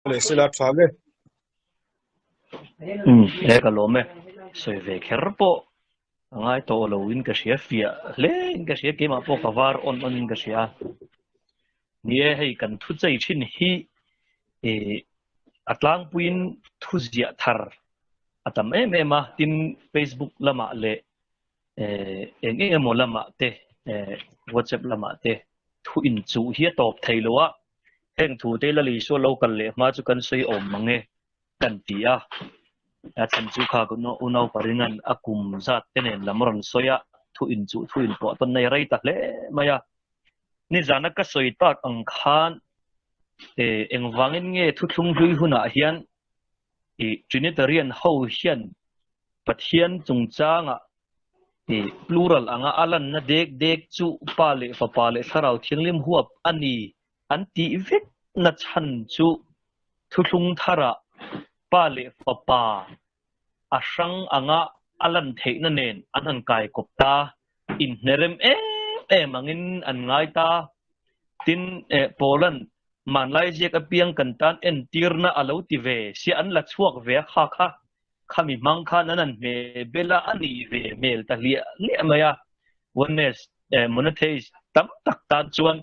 le sila thage e ka lo me soi ve kher po ngai to lo in ka sia fia le in ka sia ke ma po ka var on in ka sia nie hei kan thu chei chin hi e atlang puin thu zia thar atam ma tin Facebook lama le enge mo lama te WhatsApp lama te thu in chu hi top thailowa heng thu te la li so local le ma chu kan sei om mange kan tia chan chu kha ko no unau paringan akum zat tenen lamron soya thu in chu thu in po ton nei rai ta le maya ni zana ka soi tak ang khan engwangin nge thu thlung hlui huna hian trinitarian ho hian pathian chungchanga plural anga alan na dek chu pale fa pale sarau thinglim huap ani anti vek na chan chu thuthlung thara pale fa pa asang anga alan theina nen anan kai kopta in nerem mangin an ngai ta tin Poland manlai je ka piang kan tan en tirna alo ti ve si an la chuak ve kha khami mang khan anan me bela ani ve mel ta lia maya oneness monotheist tam tak ta chuan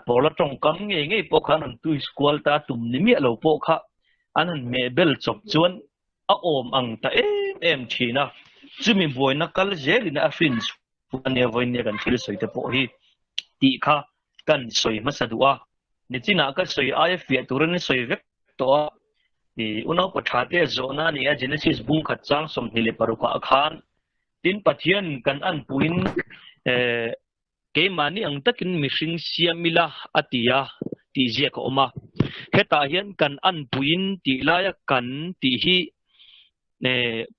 pola tong kam nge po khan an tu school ta tum ni mi lo po kha anan me bel chok chuan a om ang ta em thina chumi boina kal jelina afin ania voine kan thil soi te po hi ti kha kan soi masadua ni china ka soi if ya turan soi vek to unau pathate zona ni a genesis bung khat chang som hile paruka khan tin pathian kan an puin ke mani ang takin mishing siamila atia ti je ko ma heta hian kan an puin ti laya kan ti hi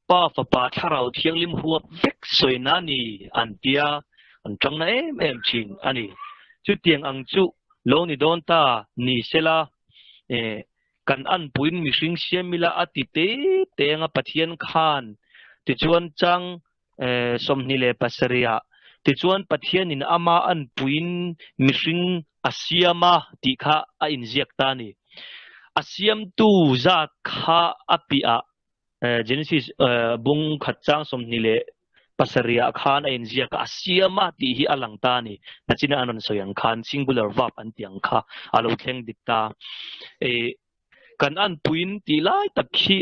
pa fa pa tharau thianglim huap vek soina ni antia an tangna em chin ani chu tiang ang chu lo ni don ta ni sela kan an puin mishing siamila atite tenga pathian khan ti chuan chang somnile pasaria ti chuan pathian in ama an puin mishing asiama ti kha a inziak ta ni asiam tu zat kha apia Genesis bung khatchang somnile pasaria khan a inziak asiama ti hi alang ta ni nachina anon soyang khan singular verb an tiang kha alo thleng dikta kan an puin ti lai takhi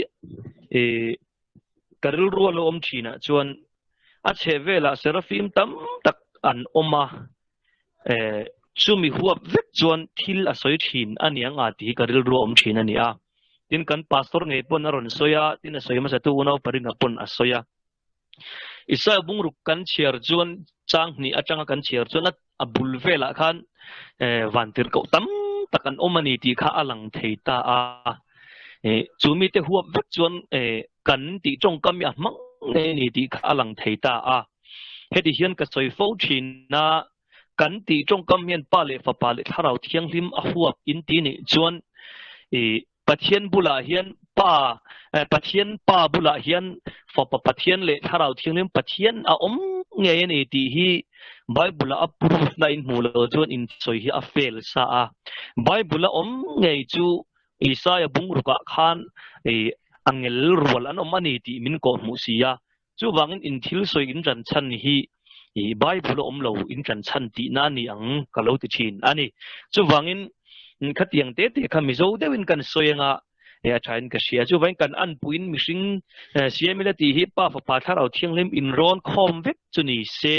karil ro lo om thina chuan a chevela serafim tam tak an oma chumi huap vek chuan thil a soi thin aniang a ti karil ro om thina ni a tin kan pastor nge pon aron soya tin a soi ma sa tu unau parin a pon a soya isa bungruk kan chiar chuan chang ni atanga kan chiar chuan a bulvela khan vantir ko tam takan omani ti kha alang theita a chumi te huap vek chuan kan ti tong kam ya mang ne ni ti kha alang theita a heti hian ka soi fo thin na kan ti tong kam hian pale fa pale tharau thiang hlim a huap in ti ni chuan pathian bula hian pathian pa bula hian fa pathian le tharau thiang hlim pathian a om nge ni ti hi bible a proof na in mulo chuan in soi hi a fail sa a bible om nge chu Isaiah bungruka khan angel rol an omani ti min ko musia chu wangin in thil soi in ran chan hi bible omlo in ran chan ti na ni ang kalo ti thin ani chu wangin khatiang te khami zo dewin kan soyenga thain ka sia chu wangin kan an puin mishing siamila ti hi pa fa pa tharau thianglem in ron khom vek chu ni se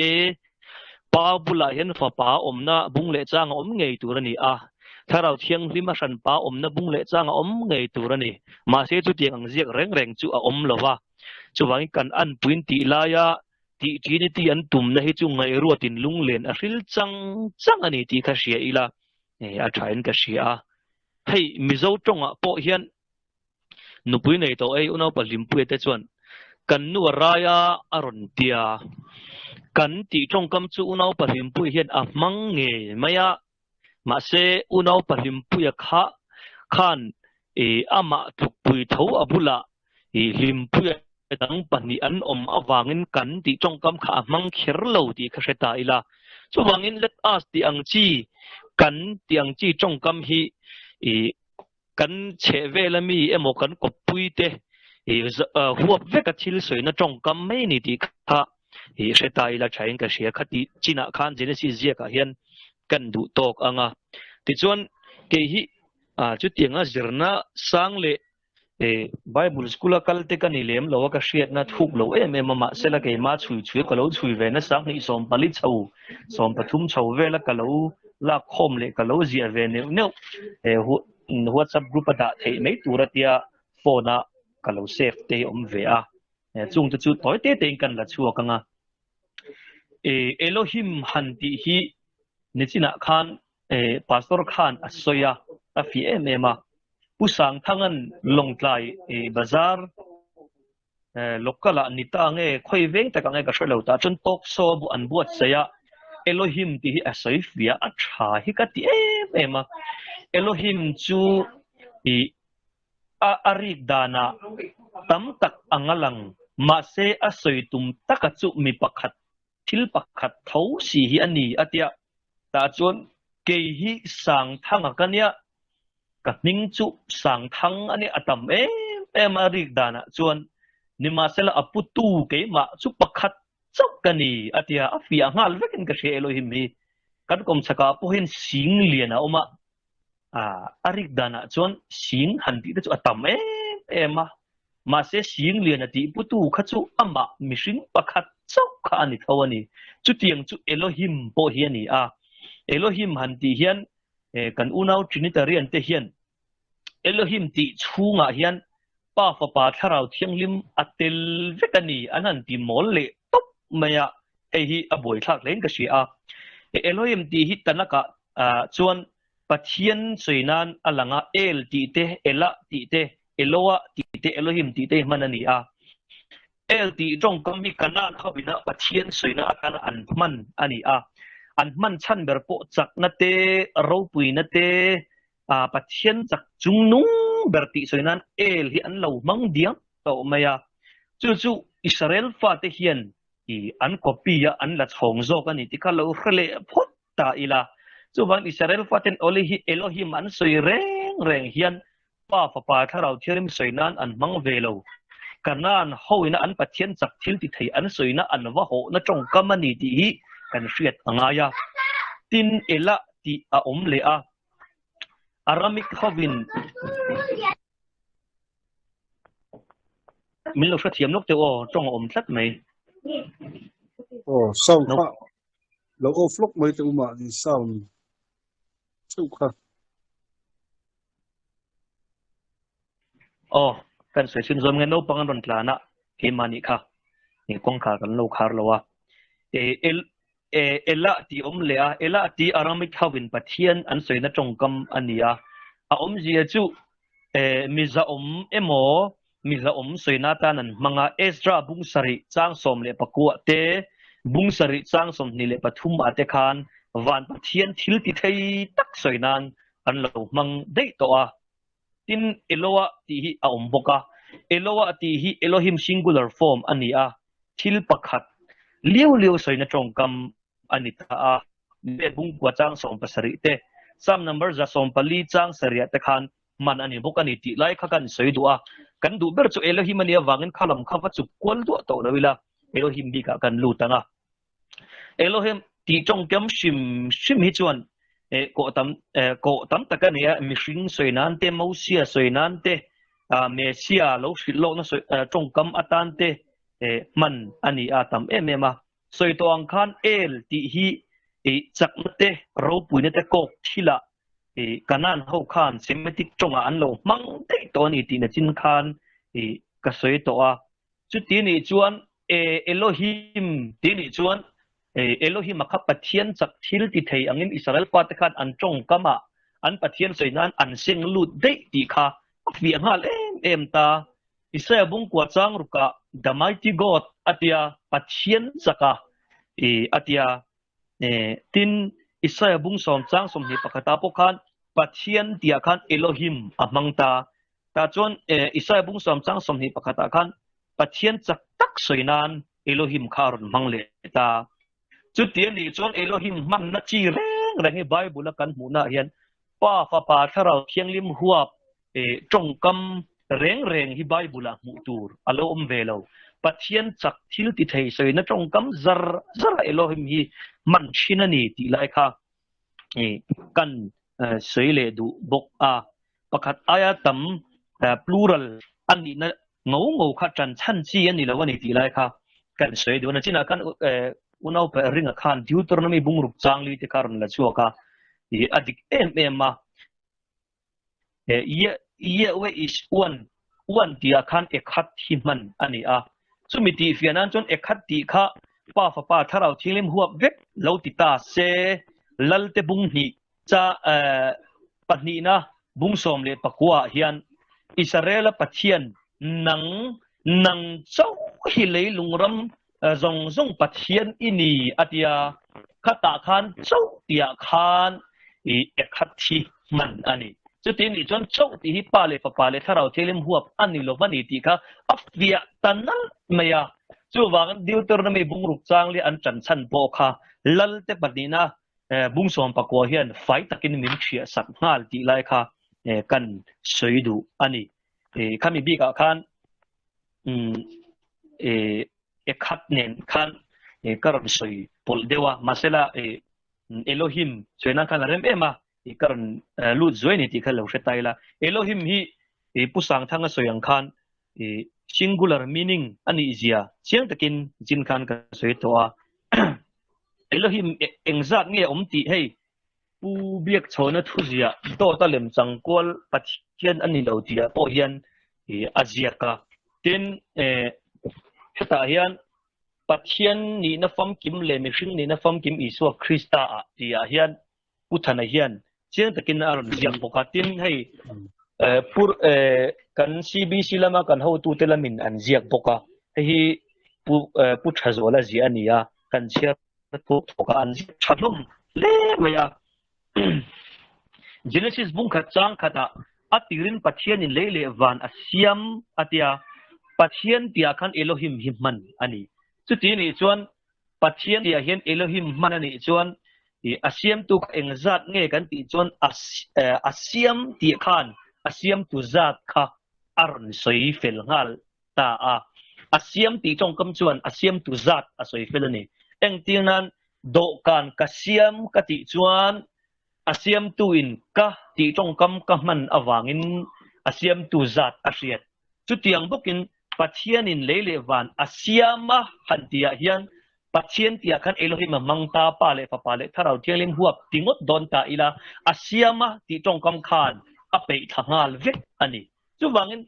pa bula hen fa pa omna bungle chang om ngei turani a tharau thiang lima san pa omna bungle chang om ngei turani ma se chu tiang ang ziak reng chu a om lova chu wangin kan an puin ti laya ti trinity an tum na hi chu ngai ruatin lunglen a hril chang ani ti kha sia ila a thain ka sia hei mizo tonga po hian nupui nei to ei unau palim pu te chuan kan nu raya aron tia kan ti tong kam chu unau palim pu hian a mang nge maya ma se unau palim pu ya khan ama thukpui tho abula lim pu dang pani an om awangin kan ti tong kam kha mang kher lo ti kha seta ila chu wangin let us ti ang chi kan ti ang chi tong kam hi kan che ve la mi emo kan ko pui te huap ve ka thil soi na tong kam mai ni ti kha se tai la thain ka sia khati china khan genesis zia ka hian kan du tok anga ti chuan ke hi chu tianga zirna sang le Bible school kalte kan ilem lo ka hriat na thuk lo mama sela ke ma chui ka lo chui ve na sang ni som pali chau som pathum chau ve la ka lo la khom le ka lo zia ve ne WhatsApp group da thei mai turatia phone a ka lo save te ve a chung chu toy te te kan la chu ka nga Elohim hanti hi nichina khan pastor khan asoya a fi ma pusang thangan longtlai bazar lokala nita nge khoi veng ta nge ka shlo ta chun tok so bu an buat saya Elohim ti hi asoi fia a tha hi ka ti ma Elohim chu arik dana tam tak angalang ma se asoi tum takachu mi pakhat thil pakhat tho si hi ani atia ta chon ke hi sang thanga kania ka ning chu sang thang ani atam arik dana chuan ni ma sela aputu ke ma chu pakhat chok kani atia afia ngal vekin ka she Elohim hi kan kom chaka po hin sing liana oma arik dana chuan sing hanti chu atam ma se sing liana ti putu khachu ama mishing pakhat chok kha ani thawani chu tiang chu Elohim po hi ani Elohim hanti hian kan unau trinitarian te hian Elohim ti chunga hian pa fa pa tharau thianglim atel vekani anan ti mol le top maya hi aboi thak len ka sia Elohim ti hi tanaka chuan pathian soinan alanga el ti te ela ti te elowa ti te Elohim ti te manani el ti jong kam mi kanan khawina pathian soina akana anman ani anman chan ber po chak na te ro pui na te pathian chak chung nung berti soinan el hi an lo mang diang to maya chu Israel fa te hian an copy an la chhong zo kan ti ka lo khle phot ta ila chu ban Israel fa ten oli hi Elohim an soi reng hian pa tharau thirim soinan an mang velo kanan hoina an pathian chak thil ti thei an soina an wa ho na tong kamani ti hi kan hriat angaya tin ela ti a om le Aramik Hovin mình lúc thiểm lúc tiêu trong thắt mày sau pha lúc offlock mấy tiêu mà thì sao chịu khăn kan soi sin zom nghe nô bằng ron tlana khi mà ni kha ni kong kha kan lo khar lo ela ti le ela ti Aramik Hovin pathian an soi na trong kam ania zia chu miza emo miza soina tanan manga Ezra bungsari chang som le pakua te bungsari chang som ni le pathum ate khan van pathian thil ti thei tak soinan an lo mang dei to tin elowa ti hi boka elowa ti hi Elohim singular form ania thil pakhat liu soina tongkam anita le bungwa chang som pasari te some number za som pali chang saria te khan man ani bok ani ti lai kha kan soi duwa kan du ber chu Elohim ania wangin khalam khawa chu kwal du to lawila Elohim bi ka kan lu tanga Elohim ti trong kem shim hi chuan ko tam takania mishing soinan te mosia soinan te mesia lo shil lo na trong kam atan te man ani atam emema soi to ang khan el ti hi chaknate ro puinete kok thila kanan ho khan semitic chonga anlo mang te to ni ti na chin khan ka soi to chu ti ni chuan Elohim ti ni chuan Elohim akha pathian chak thil ti thei angin Israel pat khan an chong kama an pathian soinan an sing lut de ti kha fi angal em ta Israel bung kwa chang ruka the mighty God atia pathian chaka atia tin Isaiah bung som chang som hi pakata po khan pathian tia khan Elohim amangta ta chon Isaiah bung som chang som hi pakata khan pathian chak tak soinan Elohim kharon mangle ta chu tian ni chon Elohim man na chi reng hi Bible kan hmuna hian pa tharau thianglim huap trong cam reng reng hi Bible mu tur alo về lâu pathian chak thil ti thei soi na trong cam zar zar Elohim hi man china ni ti lai kha kan soi le du bok a pakhat aya tam plural ani na ngô kha chan chan chi ani lo ni ti lai kha kan soi du na china kan unau pe ringa khan Deuteronomy bungruk changli te karon la chuaka adik ma ye we is one dia khan ekhat hi man ani a sumiti fianan chon ekhat ti kha pa tharau thilim huap vek lo ti ta se lalte bung hi cha pahni na bung som le pakwa hian Israel pathian nang chau hi leilungram zong pathian ini atia khata khan chau tia khan ekhat hi man ani chu tin ni chon chau ti hi pa le tharau thelim huap ani lo mani ti kha afia tanal maya chu wang Deuteronomy bungruk chang le an chan chan bo kha lal te padina bung som pakwa hian fai takin min khia sak ngal ti lai kha kan soidu ani khami bi ka khan ekhat nen khan karon soi pol dewa masela Elohim soina khan rem ema karon lut zoi ni ti khalo shetai la Elohim hi pusang thanga soyang khan singular meaning ani zia chiang takin jin khan ka soi to a Elohim engzat nge ti hei pu biak chona thu zia to ta lem changkol pathian ani lo tia po hian azia ka tin heta hian pathian ni na fam kim le mi hring ni na fam kim Isu Krista a tia hian puthana hian chiang takin aron ziak bokatin hei pur kan CBC lama kan ho tu telamin an ziak boka hi pu thazola zi ania kan chia tu thoka an thalum le maya Genesis bung khat chang khata atirin pathian in leile van asiam atia pathian tia khan Elohim himman ani chuti ni chuan pathian tia hian Elohim man ani chuan asiam tu engzat nge kan ti chuan asiam ti khan asiam tu zat kha aron soi fel ngal ta a asiam ti trong kam chuan asiam tu zat a soi fel ani eng tingnan do kan kasiam ka ti chuan asiam tu in ka ti trong kam ka man awangin asiam tu zat a riat chu tiang bokin pathian in leile van asiama hantia hian pathian tia khan Elohim mangta pa le tharau thialim huap tingot don ta ila asiama ti trong kam khan a pe thangal vek ani chu wangin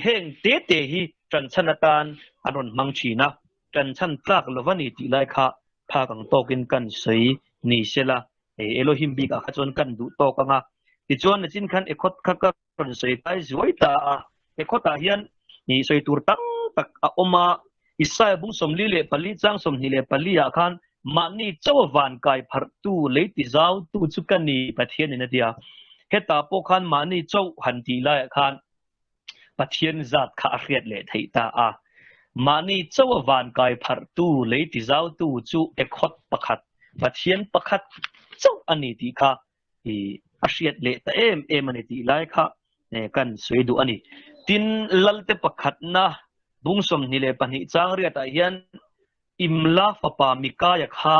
heng te hi tran chanatan aron mangchina tran chan tlak lovani ti lai kha pha kang tokin kan sei ni sela Elohim bi ka khachon kan du to kanga ti chon chin khan ekhot kha ka ron sei tai zuai ta ekhota hian ni sei tur tang tak a oma Isaiah bung som li le pali chang som ni le pali ya khan mani chawan kai phar tu le ti zau tu chukani pathian ina dia heta po khan mani chau han ti la khan pathian zat kha ariat le thei ta a mani chawan kai phar tu le ti zau tu chu ekhot pakhat pathian pakhat chau ani ti kha ariat le ta em ani ti lai kha kan soidu ani tin lalte pakhat na bung som ni le pani chang ria ta hian imla fapa mikaya kha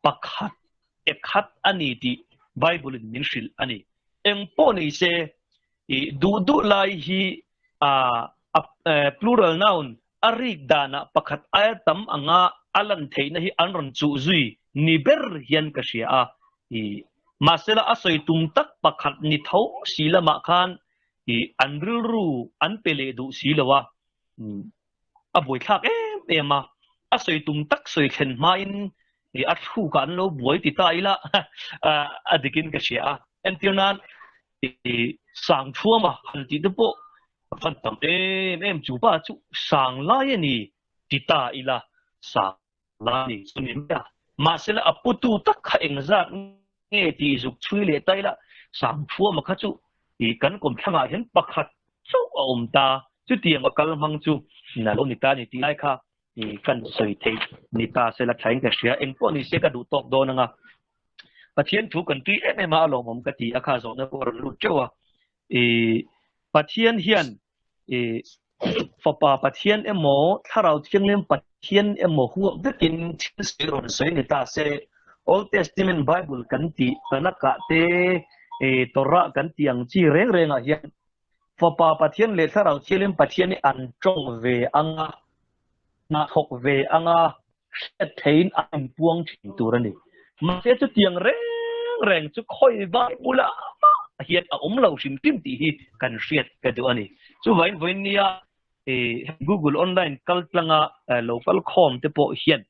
pakhat ekhat ani ti Bible in minshil ani engpo ni se du lai hi plural noun arik dana pakhat ayatam anga alan theina hi anron chu zui niber hian ka sia a masela asoi tum tak pakhat ni tho silama khan anrilru anpele du silawa aboi khak ema asoi tum tak soi khen ma in athu kan lo boi ti ta ila adikin ka sia entinan sang thuama han ti de po fan tam em chu pa chu sang la ye ni ti ta ila sang la ni sunim ya masela aputu tak kha engza nge ti zuk chui le ta ila sang thuama kha chu kan kom thanga hen pakhat chu om ta chu tiang akal mang chu na lo ni ta ni ti lai kha kan soi thei ni ta se la thain ka sia eng po ni se ka du tok do na nga pathian thu kan ti em ma lo mom ka ti akha zo na ko lu chewa Bát Thiên hiền phật bà Bát Thiên em mồ thà rau thiêng lên Bát Thiên em mồ hung đức in thiên sứ rồi sấy người ta sẽ Old Testament Bible kan ti kana ka te Torah kan tiang chi reng reng a hian phật bà Bát Thiên le thà rau thiêng lên Bát Thiên an trong về anga na thok về anga thein an puang thing turani ma se chu tiang reng reng chu khoi Bible hiện ở lâu sim tim ti kan riat ka du ani chu vain nia Google online kal tlanga local com te po hian